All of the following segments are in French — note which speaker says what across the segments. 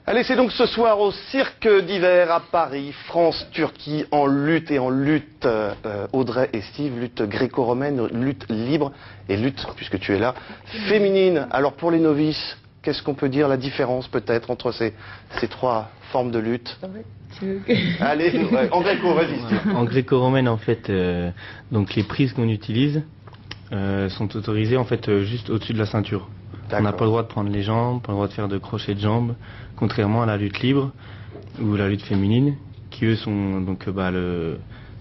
Speaker 1: Allez, c'est donc ce soir au Cirque d'hiver à Paris, France-Turquie en lutte Audrey et Steve, lutte gréco-romaine, lutte libre et lutte, puisque tu es là, féminine. Alors pour les novices, qu'est-ce qu'on peut dire, la différence peut-être entre ces trois formes de lutte? Allez, ouais, en gréco, vas-y Steve.
Speaker 2: En gréco-romaine, en fait, donc les prises qu'on utilise sont autorisées en fait juste au-dessus de la ceinture. On n'a pas le droit de prendre les jambes, pas le droit de faire de crochet de jambes, contrairement à la lutte libre ou la lutte féminine, qui eux sont donc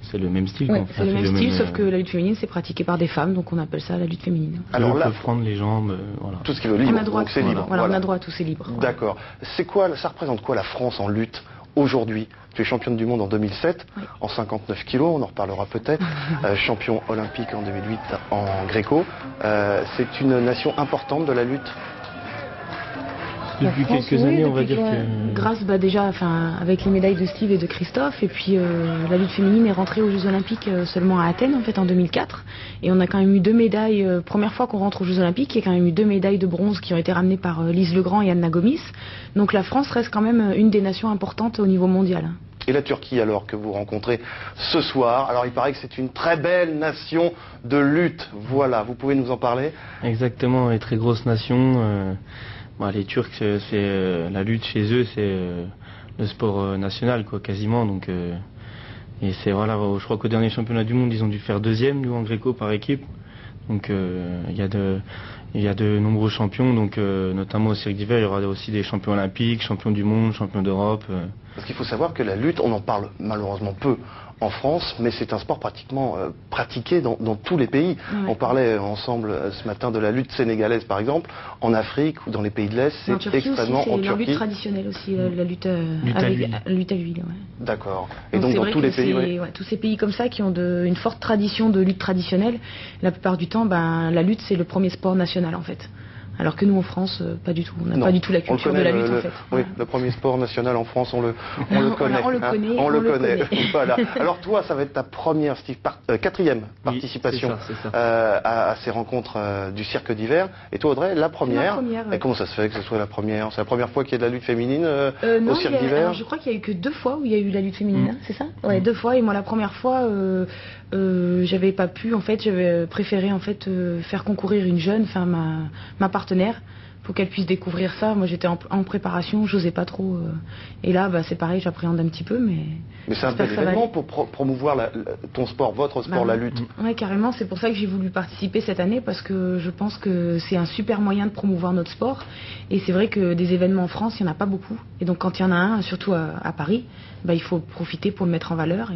Speaker 2: c'est le même style.
Speaker 3: Ouais, c'est le même style, sauf que la lutte féminine c'est pratiqué par des femmes, donc on appelle ça la lutte féminine.
Speaker 1: Alors là,
Speaker 2: on peut prendre les jambes, voilà.
Speaker 1: Tout ce qui veut libre,
Speaker 3: on a droit,
Speaker 1: donc c'est libre.
Speaker 3: Voilà, on a droit à tout, c'est libre.
Speaker 1: D'accord. C'est quoi, ça représente quoi la France en lutte aujourd'hui? Tu es championne du monde en 2007, oui. En 59 kilos, on en reparlera peut-être. Champion olympique en 2008 en gréco. C'est une nation importante de la lutte.
Speaker 2: Depuis quelques années, on va dire que...
Speaker 3: Grâce déjà avec les médailles de Steve et de Christophe, et puis la lutte féminine est rentrée aux Jeux Olympiques seulement à Athènes en fait en 2004, et on a quand même eu 2 médailles, première fois qu'on rentre aux Jeux Olympiques, il y a quand même eu 2 médailles de bronze qui ont été ramenées par Lise Legrand et Anna Gomis, donc la France reste quand même une des nations importantes au niveau mondial.
Speaker 1: Et la Turquie alors que vous rencontrez ce soir, alors il paraît que c'est une très belle nation de lutte, voilà, vous pouvez nous en parler?
Speaker 2: Exactement, une très grosse nation. Les Turcs, c'est la lutte chez eux, c'est le sport national, quoi, quasiment. Donc, et c'est voilà, je crois qu'au dernier championnat du monde, ils ont dû faire 2e, nous en gréco par équipe. Donc, il y a de nombreux champions. Donc, notamment au Cirque d'hiver, il y aura aussi des champions olympiques, champions du monde, champions d'Europe.
Speaker 1: Parce qu'il faut savoir que la lutte, on en parle malheureusement peu en France, mais c'est un sport pratiquement pratiqué dans tous les pays. Ouais. On parlait ensemble ce matin de la lutte sénégalaise par exemple, en Afrique ou dans les pays de l'Est, c'est extrêmement
Speaker 3: en Turquie. C'est la lutte traditionnelle aussi, la lutte à l'huile. Ouais.
Speaker 1: D'accord. Et donc dans tous les pays,
Speaker 3: tous ces pays comme ça qui ont une forte tradition de lutte traditionnelle, la plupart du temps, la lutte c'est le premier sport national en fait. Alors que nous en France, pas du tout. On n'a pas du tout la culture de la lutte en fait.
Speaker 1: Oui, le premier sport national en France, on le connaît.
Speaker 3: On le connaît.
Speaker 1: Voilà. Alors toi, ça va être ta première, Steve, 4e participation à ces rencontres du Cirque d'hiver. Et toi, Audrey, la première. Et comment ça se fait que ce soit la première? C'est la première fois qu'il y a de la lutte féminine au Cirque d'hiver?
Speaker 3: Je crois qu'il n'y a eu que 2 fois où il y a eu de la lutte féminine, c'est ça? Ouais, 2 fois. Et moi, la première fois, j'avais pas pu. En fait, j'avais préféré faire concourir une jeune, ma partenaire, pour qu'elle puisse découvrir ça. Moi j'étais en préparation, j'osais pas trop. Et là c'est pareil, j'appréhende un petit peu, mais
Speaker 1: c'est un bel événement pour promouvoir ton sport, votre sport, la lutte.
Speaker 3: Ouais, carrément, c'est pour ça que j'ai voulu participer cette année, parce que je pense que c'est un super moyen de promouvoir notre sport. Et c'est vrai que des événements en France, il n'y en a pas beaucoup. Et donc quand il y en a un, surtout à Paris, il faut profiter pour le mettre en valeur.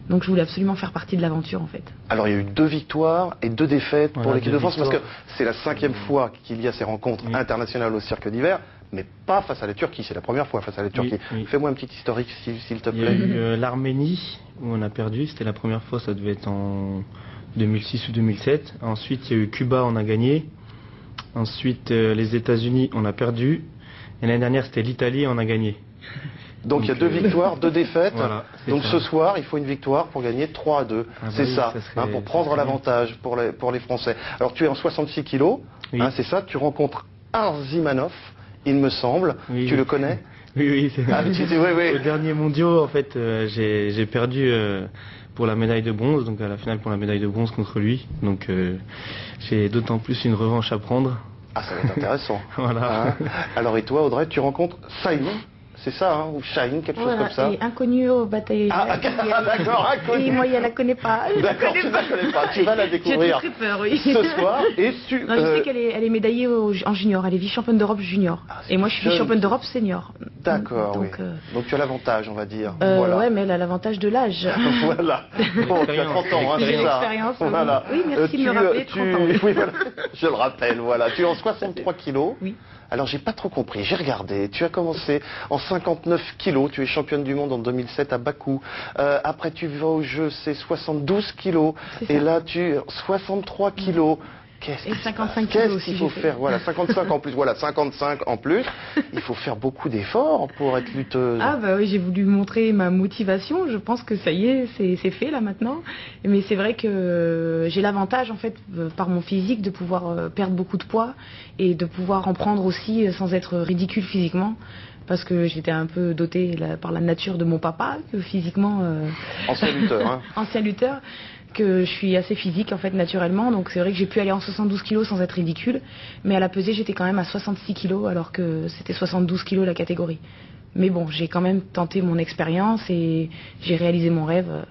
Speaker 3: Donc je voulais absolument faire partie de l'aventure en fait. Alors il y a eu 2 victoires et 2 défaites pour l'équipe de France, parce que c'est la 5e fois qu'il y a ces rencontres internationales au Cirque d'hiver, mais pas face à la Turquie, c'est la première fois face à la Turquie. Fais-moi un petit historique s'il te plaît.
Speaker 2: Il y a eu l'Arménie où on a perdu, c'était la première fois, ça devait être en 2006 ou 2007. Ensuite il y a eu Cuba, on a gagné. Ensuite les États-Unis, on a perdu. Et l'année dernière c'était l'Italie, on a gagné.
Speaker 1: Donc il y a 2 victoires, 2 défaites. Voilà, donc ce soir, il faut une victoire pour gagner 3-2. C'est ça, pour prendre l'avantage pour les Français. Alors tu es en 66 kilos, c'est ça. Tu rencontres Arzimanov, il me semble. Tu le connais?
Speaker 2: Oui, c'est vrai. Au dernier mondiaux, en fait, j'ai perdu pour la médaille de bronze, donc à la finale pour la médaille de bronze contre lui. Donc j'ai d'autant plus une revanche à prendre.
Speaker 1: Ah, ça va être intéressant.
Speaker 2: Voilà.
Speaker 1: Alors et toi, Audrey, tu rencontres Saïd? C'est ça, ou Shine, quelque chose comme ça.
Speaker 3: Et inconnu au bataillon.
Speaker 1: D'accord, inconnu.
Speaker 3: Et moi, elle la connaît pas.
Speaker 1: D'accord, tu ne la connais pas. Tu vas la découvrir ce soir. Et
Speaker 3: je sais qu'elle est médaillée en junior. Elle est vice-championne d'Europe junior. Et moi, je suis vice-championne d'Europe senior.
Speaker 1: D'accord, donc tu as l'avantage, on va dire.
Speaker 3: Ouais, mais elle a l'avantage de l'âge.
Speaker 1: Voilà. Bon, tu as 30 ans,
Speaker 3: c'est ça. L'expérience. Voilà. Oui, merci de me rappeler, 30 ans.
Speaker 1: Oui, voilà. Je le rappelle, voilà. Tu es en 63 kilos.
Speaker 3: Oui.
Speaker 1: Alors j'ai pas trop compris, j'ai regardé, tu as commencé en 59 kilos, tu es championne du monde en 2007 à Bakou, après tu vas au jeu, c'est 72 kilos, et là tu 63 kilos. Qu'est-ce qu'il faut faire? Voilà, 55 en plus. Voilà, 55 en plus. Il faut faire beaucoup d'efforts pour être lutteuse.
Speaker 3: Ah bah oui, j'ai voulu montrer ma motivation. Je pense que ça y est, c'est fait là maintenant. Mais c'est vrai que j'ai l'avantage en fait, par mon physique, de pouvoir perdre beaucoup de poids et de pouvoir en prendre aussi sans être ridicule physiquement. parce que j'étais un peu dotée par la nature de mon papa, que physiquement...
Speaker 1: Ancien lutteur, hein.
Speaker 3: Ancien lutteur, que je suis assez physique en fait naturellement, donc c'est vrai que j'ai pu aller en 72 kilos sans être ridicule, mais à la pesée j'étais quand même à 66 kilos alors que c'était 72 kilos la catégorie. Mais bon, j'ai quand même tenté mon expérience et j'ai réalisé mon rêve,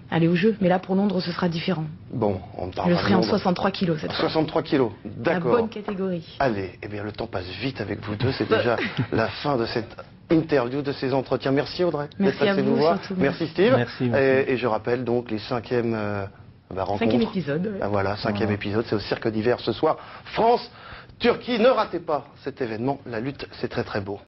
Speaker 3: aller au jeu. Mais là pour Londres ce sera différent.
Speaker 1: Bon, on parle.
Speaker 3: Je serai en 63 kilos cette fois.
Speaker 1: 63 kilos, d'accord.
Speaker 3: La bonne catégorie.
Speaker 1: Allez, eh bien le temps passe vite avec vous deux, c'est déjà la fin de cette interview, de ces entretiens. Merci Audrey d'être passé nous voir. Merci Steve.
Speaker 2: Merci.
Speaker 1: Et je rappelle donc les cinquièmes rencontres.
Speaker 3: Cinquième épisode. Ouais.
Speaker 1: Ah, voilà, cinquième épisode, c'est au Cirque d'Hiver ce soir. France, Turquie, ne ratez pas cet événement. La lutte, c'est très très beau.